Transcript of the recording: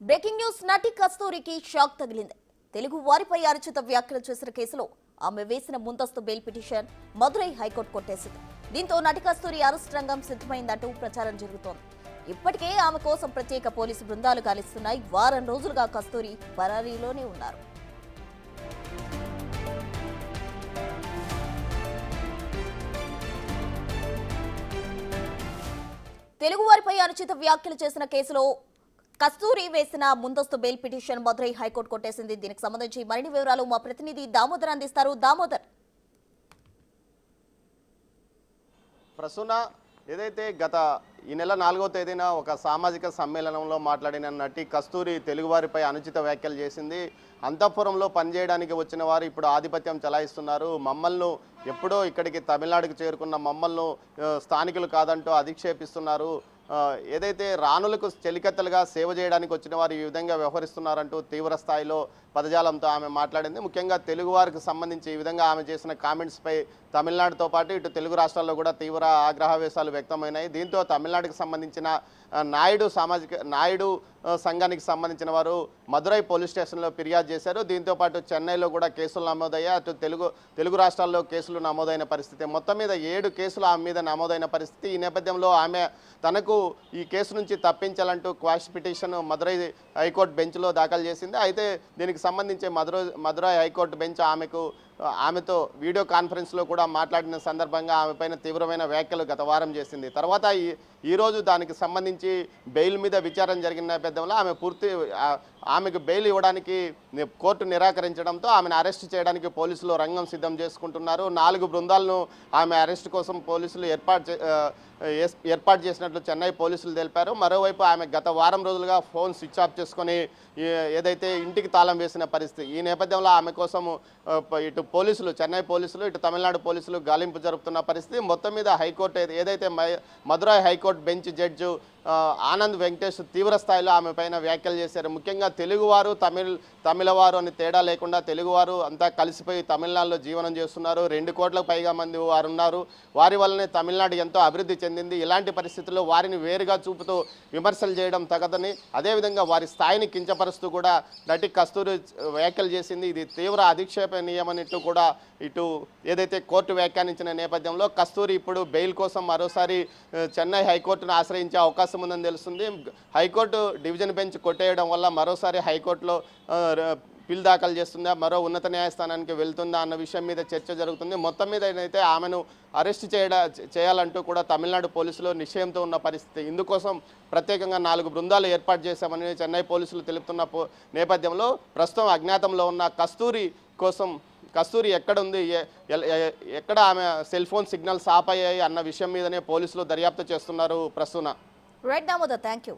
Breaking news. నటి కస్తూరికి shock తగిలింది. తెలుగు వారిపై అనుచిత వ్యాఖ్యలు చేసిన కేసులో ఆమె వేసిన ముందస్తు బెయిల్ పిటిషన్ మదురై హైకోర్టు కొట్టేసింది. దీంతో నటి కస్తూరి అరెస్ట్ రంగం సిద్ధమైందంటూ ప్రచారం జరుగుతోంది. ఇప్పటికే ఆమె కోసం ప్రత్యేక పోలీసు బృందాలు గాలిస్తున్నాయి. వారం రోజులుగా కస్తూరి పరారీలోనే ఉన్నారు. తెలుగువారిపై అనుచిత వ్యాఖ్యలు చేసిన కేసులో కస్తూరి వేసిన ముందస్తు బెయిల్ పిటిషన్ మదురై హైకోర్టు కొట్టేసింది. దీనికి సంబంధించి మరిన్ని వివరాలు మా ప్రతినిధి దామోదర్ అందిస్తారు. దామోదర్, ప్రసూన, ఏదైతే గత ఈ నెల 4వ తేదీన ఒక సామాజిక సమ్మేళనంలో మాట్లాడిన నటి కస్తూరి తెలుగువారిపై అనుచిత వ్యాఖ్యలు చేసింది. అంతఃపురంలో పనిచేయడానికి వచ్చిన వారు ఇప్పుడు ఆధిపత్యం చలాయిస్తున్నారు, మమ్మల్ని ఎప్పుడో ఇక్కడికి తమిళనాడుకు చేరుకున్న మమ్మల్ని స్థానికులు కాదంటూ అధిక్షేపిస్తున్నారు, ఏదైతే రాణులకు చెలికత్తలుగా సేవ చేయడానికి వచ్చిన వారు ఈ విధంగా వ్యవహరిస్తున్నారంటూ తీవ్ర స్థాయిలో పదజాలంతో ఆమె మాట్లాడింది. ముఖ్యంగా తెలుగు వారికి సంబంధించి ఈ విధంగా ఆమె చేసిన కామెంట్స్పై తమిళనాడుతో పాటు ఇటు తెలుగు రాష్ట్రాల్లో కూడా తీవ్ర ఆగ్రహవేశాలు వ్యక్తమైనాయి. దీంతో తమిళనాడుకు సంబంధించిన నాయుడు సంఘానికి సంబంధించిన వారు మదురై పోలీస్ స్టేషన్లో ఫిర్యాదు చేశారు. దీంతోపాటు చెన్నైలో కూడా కేసులు నమోదయ్యాయి. అటు తెలుగు రాష్ట్రాల్లో కేసులు నమోదైన పరిస్థితి. మొత్తం మీద 7 కేసులు ఆమె మీద నమోదైన పరిస్థితి. ఈ నేపథ్యంలో ఆమె తనకు ఈ కేసు నుంచి తప్పించాలంటూ క్వాష్ పిటిషన్ మదురై హైకోర్టు బెంచ్లో దాఖలు చేసింది. అయితే దీనికి సంబంధించి మదురై హైకోర్టు బెంచ్ ఆమెతో వీడియో కాన్ఫరెన్స్లో కూడా మాట్లాడిన సందర్భంగా ఆమెపైన తీవ్రమైన వ్యాఖ్యలు గత వారం చేసింది. తర్వాత ఈరోజు దానికి సంబంధించి బెయిల్ మీద విచారణ జరిగిన నేపథ్యంలో ఆమెకు బెయిల్ ఇవ్వడానికి కోర్టు నిరాకరించడంతో ఆమెను అరెస్ట్ చేయడానికి పోలీసులు రంగం సిద్ధం చేసుకుంటున్నారు. 4 బృందాలను ఆమె అరెస్ట్ కోసం పోలీసులు ఏర్పాటు చేసినట్లు చెన్నై పోలీసులు తెలిపారు. మరోవైపు ఆమె గత వారం రోజులుగా ఫోన్ స్విచ్ ఆఫ్ చేసుకొని ఏదైతే ఇంటికి తాళం వేసిన పరిస్థితి. ఈ నేపథ్యంలో ఆమె కోసం ఇటు పోలీసులు, చెన్నై పోలీసులు, ఇటు తమిళనాడు పోలీసులు గాలింపు జరుపుతున్న పరిస్థితి. మొత్తం మీద హైకోర్టు ఏదైతే Madurai high court bench judge Anand Venkatesh తీవ్ర స్థాయిలో ఆమె పైన వ్యాఖ్యలు చేశారు. ముఖ్యంగా తెలుగువారు తమిళవారు అని తేడా లేకుండా తెలుగువారు అంతా కలిసిపోయి తమిళనాడులో జీవనం చేస్తున్నారు. 2 కోట్లకు పైగా మంది వారు ఉన్నారు. వారి వల్లనే తమిళనాడు ఎంతో అభివృద్ధి చెందింది. ఇలాంటి పరిస్థితుల్లో వారిని వేరుగా చూపుతూ విమర్శలు చేయడం తగదని, అదేవిధంగా వారి స్థాయిని కించపరుస్తూ కూడా నటి కస్తూరి వ్యాఖ్యలు చేసింది. ఇది తీవ్ర అధిక్షేపణీయమన్నట్టు కూడా ఇటు ఏదైతే కోర్టు వ్యాఖ్యానించిన నేపథ్యంలో కస్తూరి ఇప్పుడు బెయిల్ కోసం మరోసారి చెన్నై హైకోర్టును ఆశ్రయించే అవకాశం ఉందని తెలుస్తుంది. హైకోర్టు డివిజన్ బెంచ్ కొట్టేయడం వల్ల మరోసారి హైకోర్టులో పిల్ దాఖలు చేస్తుందా, మరో ఉన్నత న్యాయస్థానానికి వెళ్తుందా అన్న విషయం మీద చర్చ జరుగుతుంది. మొత్తం మీద అయితే ఆమెను అరెస్ట్ చేయాలంటూ కూడా తమిళనాడు పోలీసులు నిశ్చయంతో ఉన్న పరిస్థితి. ఇందుకోసం ప్రత్యేకంగా 4 బృందాలు ఏర్పాటు చేశామని చెన్నై పోలీసులు తెలుపుతున్న నేపథ్యంలో ప్రస్తుతం అజ్ఞాతంలో ఉన్న కస్తూరి ఎక్కడుంది, ఎక్కడ ఆమె సెల్ ఫోన్ సిగ్నల్స్ ఆపయ్యాయి అన్న విషయం మీదనే పోలీసులు దర్యాప్తు చేస్తున్నారు. Prasuna. Right Damodar, thank you.